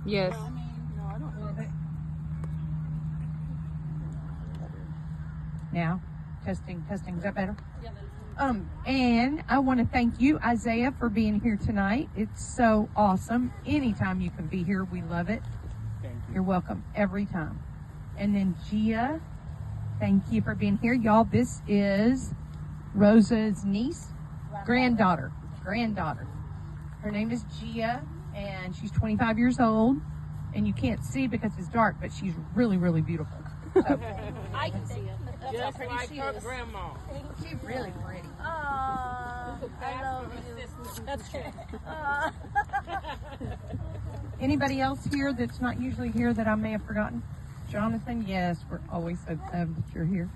Yes. No, I don't know. Now, testing. Is that better? And I want to thank you, Isaiah, for being here tonight. It's so awesome. Anytime you can be here, we love it. Thank you. You're welcome every time. And then Gia, thank you for being here. Y'all, this is Rosa's niece, granddaughter. Her name is Gia, and she's 25 years old. And you can't see because it's dark, but she's really, really beautiful. So, I can see it. That's how Just pretty like she her is. grandma. she's really pretty. I love you. That's true. Anybody else here that's not usually here that I may have forgotten? Jonathan, yes, we're always so glad that you're here.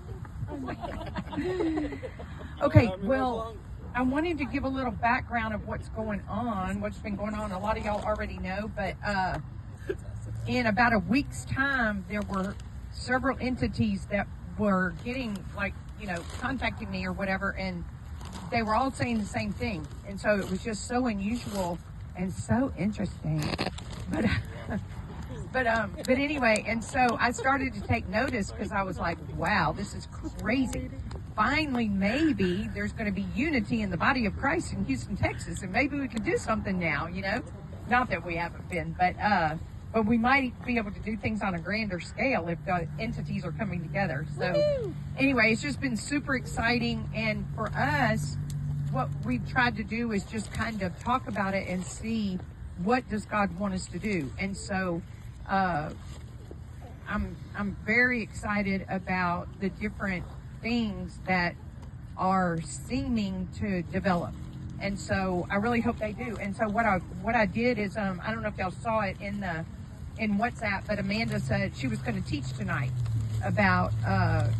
Okay, well, I wanted to give a little background of what's going on, what's been going on. A lot of y'all already know, but in about a week's time, there were several entities that were getting, like, contacting me or whatever, and they were all saying the same thing. And so it was just so unusual and so interesting. But anyway, and so I started to take notice because I was like, wow, this is crazy. Finally, maybe there's going to be unity in the body of Christ in Houston, Texas, and maybe we can do something now, Not that we haven't been, but we might be able to do things on a grander scale if the entities are coming together. So anyway, it's just been super exciting. And for us, what we've tried to do is just kind of talk about it and see what does God want us to do. And so I'm very excited about the different things that are seeming to develop. And so I really hope they do. And so what I did is, I don't know if y'all saw it in WhatsApp, but Amanda said she was going to teach tonight about,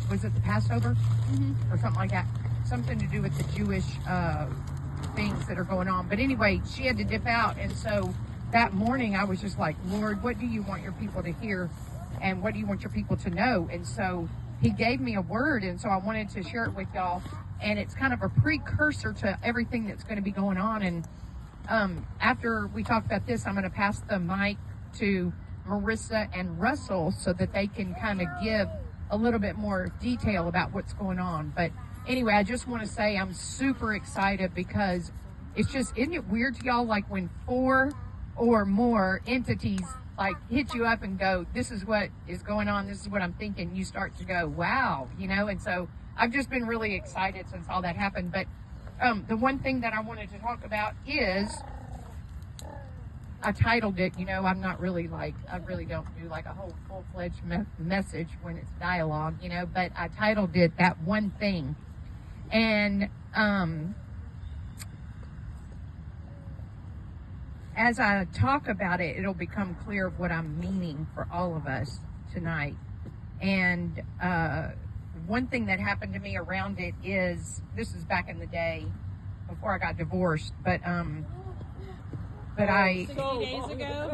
was it the Passover? Or something like that? Something to do with the Jewish things that are going on. But anyway, she had to dip out. And so that morning I was just like, Lord, what do you want your people to hear? And what do you want your people to know? And so he gave me a word. And so I wanted to share it with y'all. And it's kind of a precursor to everything that's going to be going on. And after we talk about this, I'm going to pass the mic to Marissa and Russell so that they can kind of give a little bit more detail about what's going on. But anyway, I just want to say I'm super excited because it's just, isn't it weird to y'all, like when 4 or more entities like hit you up and go, this is what is going on, this is what I'm thinking, you start to go, wow, and so I've just been really excited since all that happened. But the one thing that I wanted to talk about is, I titled it, I'm not really I really don't do like a whole full-fledged message when it's dialogue, but I titled it That One Thing. And as I talk about it, it'll become clear of what I'm meaning for all of us tonight. And one thing that happened to me around it is, this is back in the day before I got divorced, but I 60 days ago.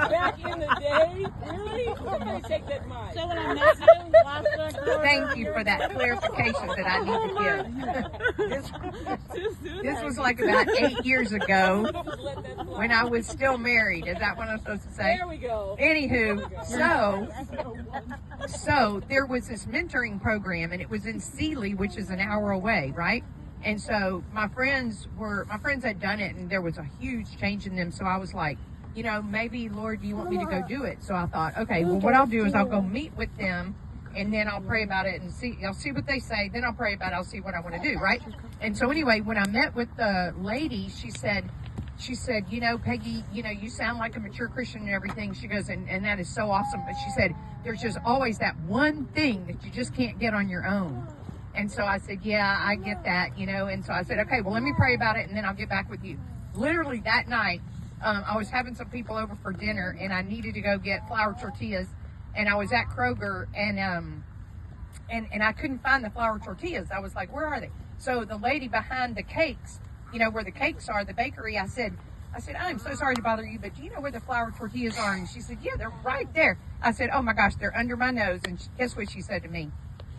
Back in the day? Really? Somebody take that mic. So when I met you last October. thank you for that clarification that I need to give. This was like about 8 years ago when I was still married. Is that what I'm supposed to say? There we go. Anywho, so there was this mentoring program, and it was in Sealy, which is an hour away, right? And so my friends had done it, and there was a huge change in them. So I was like, maybe, Lord, do you want me to go do it? So I thought, okay, well, what I'll do is I'll go meet with them, and then I'll pray about it and I'll see what they say. Then I'll pray about it. I'll see what I want to do, right? And so anyway, when I met with the lady, she said, Peggy, you sound like a mature Christian and everything. She goes, and that is so awesome. But she said, there's just always that one thing that you just can't get on your own. And so I said, yeah, I get that, and so I said, okay, well, let me pray about it, and then I'll get back with you. Literally that night, I was having some people over for dinner, and I needed to go get flour tortillas, and I was at Kroger, and I couldn't find the flour tortillas. I was like, where are they? So the lady behind the cakes, where the cakes are, the bakery, I said, I'm so sorry to bother you, but do you know where the flour tortillas are? And she said, yeah, they're right there. I said, oh my gosh, they're under my nose. And guess what she said to me?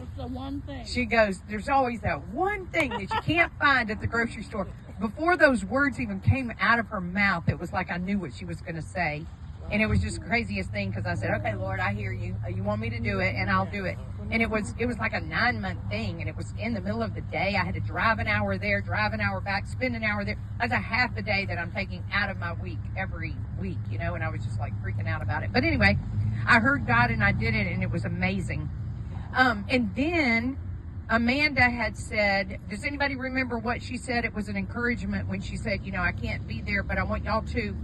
It's the one thing. She goes, there's always that one thing that you can't find at the grocery store. before those words even came out of her mouth, it was like I knew what she was going to say. And it was just the craziest thing because I said, okay, Lord, I hear you. You want me to do it, and I'll do it. And it was like a 9-month thing, and it was in the middle of the day. I had to drive an hour there, drive an hour back, spend an hour there. That's a half a day that I'm taking out of my week every week, you know, and I was just like freaking out about it. But anyway, I heard God and I did it, and it was amazing. And then Amanda had said, does anybody remember what she said? It was an encouragement when she said, you know, I can't be there, but I want y'all to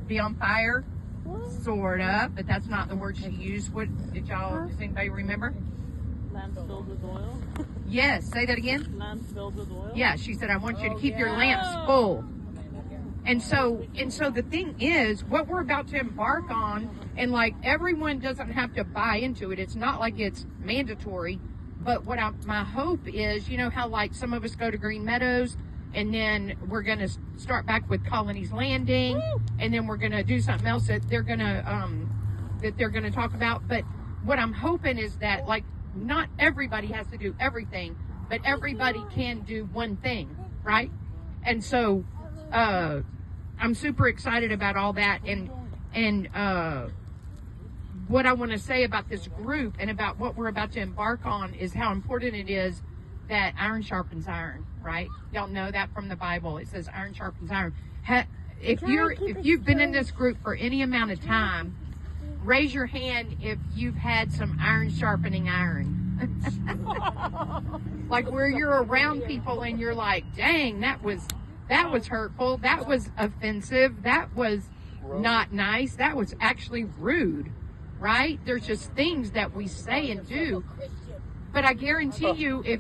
be on fire. Sort of, but that's not the word she used. What did y'all, does anybody remember? Lamps filled with oil. Yes, say that again. Lamps filled with oil. Yeah, she said, I want you to keep your lamps full. And so the thing is, what we're about to embark on, and like everyone doesn't have to buy into it. It's not like it's mandatory, but my hope is, you know how like some of us go to Green Meadows, and then we're going to start back with Colony's Landing, and then we're going to do something else that they're going to talk about. But what I'm hoping is that like not everybody has to do everything, but everybody can do one thing, right? And so I'm super excited about all that, and what I want to say about this group and about what we're about to embark on is how important it is that iron sharpens iron, right? Y'all know that from the Bible. It says iron sharpens iron. If you've been in this group for any amount of time, raise your hand if you've had some iron sharpening iron. Like where you're around people and you're like, dang, that was hurtful, that was offensive, that was not nice, that was actually rude, right? There's just things that we say and do. But I guarantee you,